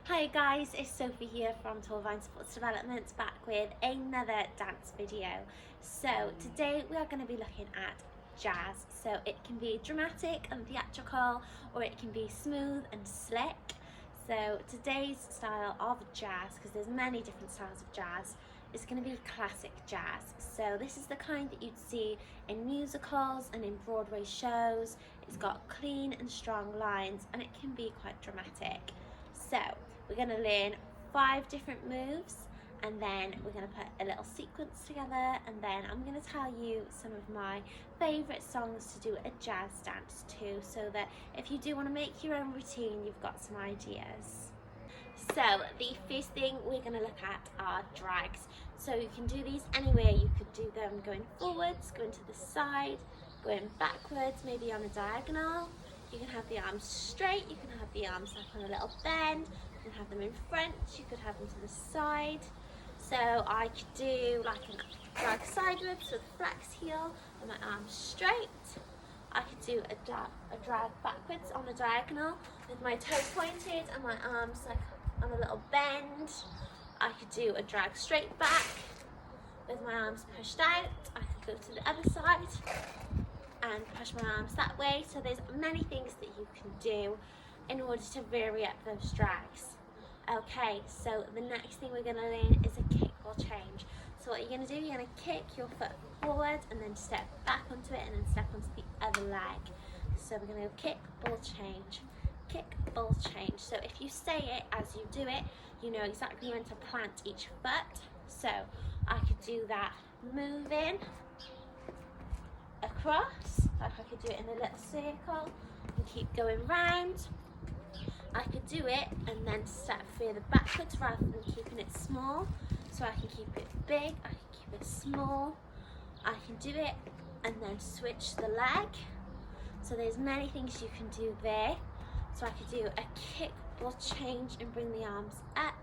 Hi guys, it's Sophie here from Torvine Sports Development, back with another dance video. So today we are going to be looking at jazz. So it can be dramatic and theatrical, or it can be smooth and slick. So today's style of jazz, because there's many different styles of jazz, is going to be classic jazz. So this is the kind that you'd see in musicals and in Broadway shows. It's got clean and strong lines and it can be quite dramatic. So we're going to learn 5 different moves, and then we're going to put a little sequence together, and then I'm going to tell you some of my favourite songs to do a jazz dance to, so that if you do want to make your own routine, you've got some ideas. So the first thing we're going to look at are drags. So you can do these anywhere. You could do them going forwards, going to the side, going backwards, maybe on a diagonal. You can have the arms straight, you can have the arms like on a little bend, you can have them in front, you could have them to the side. So I could do like a drag sideways with a flex heel and my arms straight. I could do a drag backwards on a diagonal with my toes pointed and my arms like on a little bend. I could do a drag straight back with my arms pushed out. I could go to the other side and push my arms that way. So there's many things that you can do in order to vary up those drags. Okay, so the next thing we're going to learn is a kick or change. So what you're going to do, you're going to kick your foot forward and then step back onto it and then step onto the other leg. So we're going to go kick, ball, change, kick, ball, change. So if you say it as you do it, you know exactly when to plant each foot. So I could do that moving across, like I could do it in a little circle and keep going round. I could do it and then step further backwards rather than keeping it small. So I can keep it big, I can keep it small. I can do it and then switch the leg. So there's many things you can do there. So I could do a kick, ball, change and bring the arms up.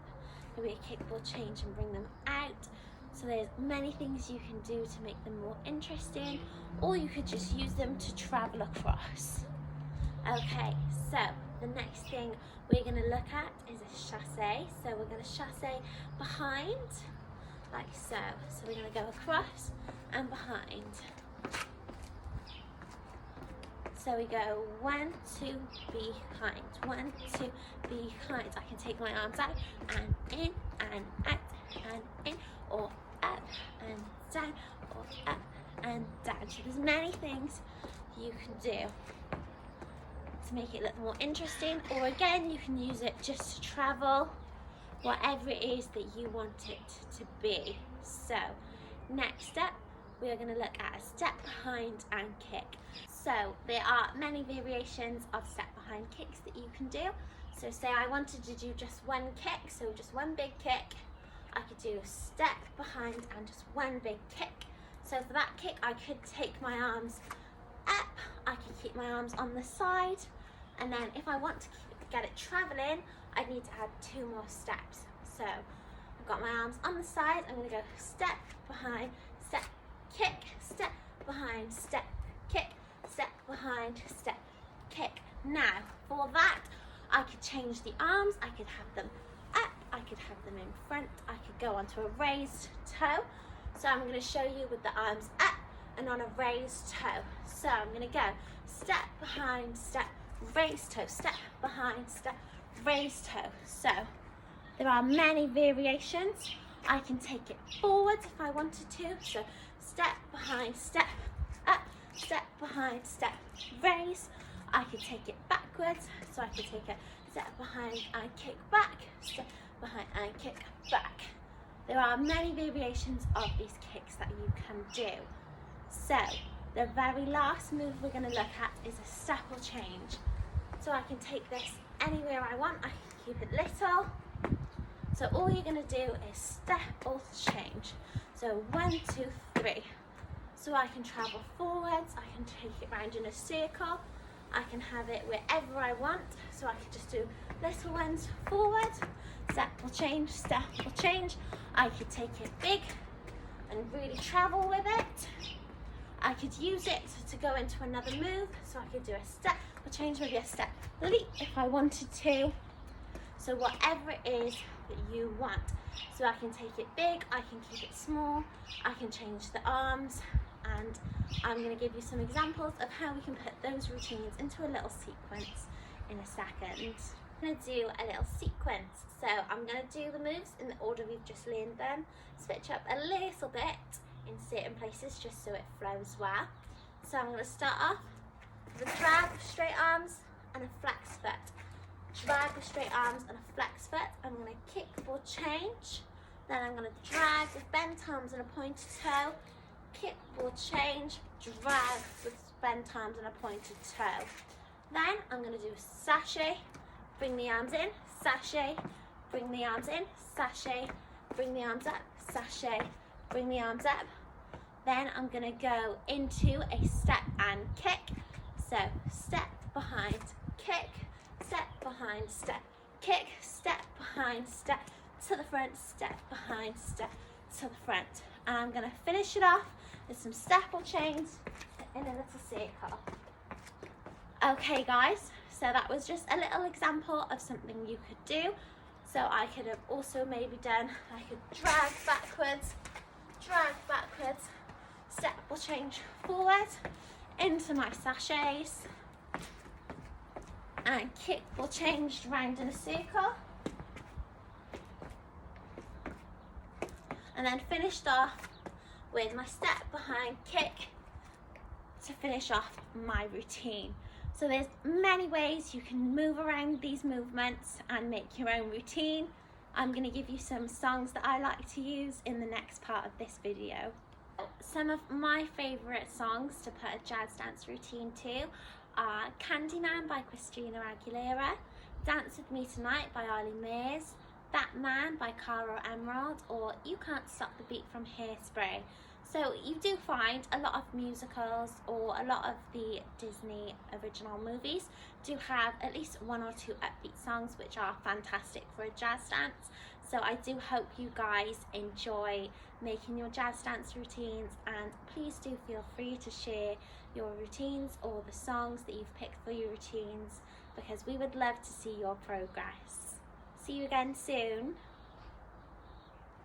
Maybe a kick, ball, change and bring them out. So there's many things you can do to make them more interesting, or you could just use them to travel across. Okay, so the next thing we're going to look at is a chasse. So we're going to chasse behind, like so. So we're going to go across and behind. So we go 1, 2, behind, 1, 2, behind. I can take my arms out and in and out and in, or up and down, or up and down. So there's many things you can do to make it look more interesting, or again you can use it just to travel, whatever it is that you want it to be. So next up we are going to look at a step behind and kick. So there are many variations of step behind kicks that you can do. So say I wanted to do just one kick, so just one big kick, I could do a step behind and just one big kick. So for that kick I could take my arms up, I could keep my arms on the side, and then if I want to get it travelling, I need to add 2 more steps. So I've got my arms on the side, I'm going to go step behind, step, kick, step behind, step, kick, step behind, step, kick. Now for that I could change the arms, I could have them up, I could have them in front, I could go onto a raised toe. So I'm going to show you with the arms up and on a raised toe. So I'm going to go step behind, step, raised toe, step behind, step, raised toe. So there are many variations. I can take it forwards if I wanted to. So step behind, step, up, step behind, step, raise. I could take it backwards, so I could take a step behind and kick back, step behind and kick back. There are many variations of these kicks that you can do. So the very last move we're going to look at is a step or change. So I can take this anywhere I want, I can keep it little. So all you're going to do is step or change. So 1, 2, 3. So I can travel forwards, I can take it round in a circle, I can have it wherever I want. So I could just do little ones forward, step or change, step or change. I could take it big and really travel with it. I could use it to go into another move, so I could do a step or change, maybe a step leap if I wanted to. So whatever it is that you want. So I can take it big, I can keep it small, I can change the arms, and I'm going to give you some examples of how we can put those routines into a little sequence in a second. I'm going to do a little sequence. So I'm going to do the moves in the order we've just learned them, switch up a little bit in certain places just so it flows well. So I'm going to start off with a drag with straight arms and a flex foot. Drag with straight arms and a flex foot. I'm going to kick for change. Then I'm going to drag with bent arms and a pointed toe. Kick for change. Drag with bent arms and a pointed toe. Then I'm going to do a sachet. Bring the arms in. Sachet. Bring the arms in. Sachet. Bring the arms up. Sachet. Bring the arms up. Then I'm going to go into a step and kick. So step behind, kick, step behind, step, kick, step behind, step to the front, step behind, step to the front. And I'm going to finish it off with some staple chains in a little circle. Okay guys, so that was just a little example of something you could do. So I could have also maybe done, I could drag backwards, step or change forward into my sachets, and kick or change round in a circle, and then finished off with my step behind kick to finish off my routine. So there's many ways you can move around these movements and make your own routine. I'm going to give you some songs that I like to use in the next part of this video. Some of my favourite songs to put a jazz dance routine to are Candyman by Christina Aguilera, Dance With Me Tonight by mae'r, That Man by Caro Emerald, or You Can't Stop the Beat from Hairspray. So you do find a lot of musicals or a lot of the Disney original movies do have at least one or two upbeat songs which are fantastic for a jazz dance. So I do hope you guys enjoy making your jazz dance routines, and please do feel free to share your routines or the songs that you've picked for your routines, because we would love to see your progress. See you again soon.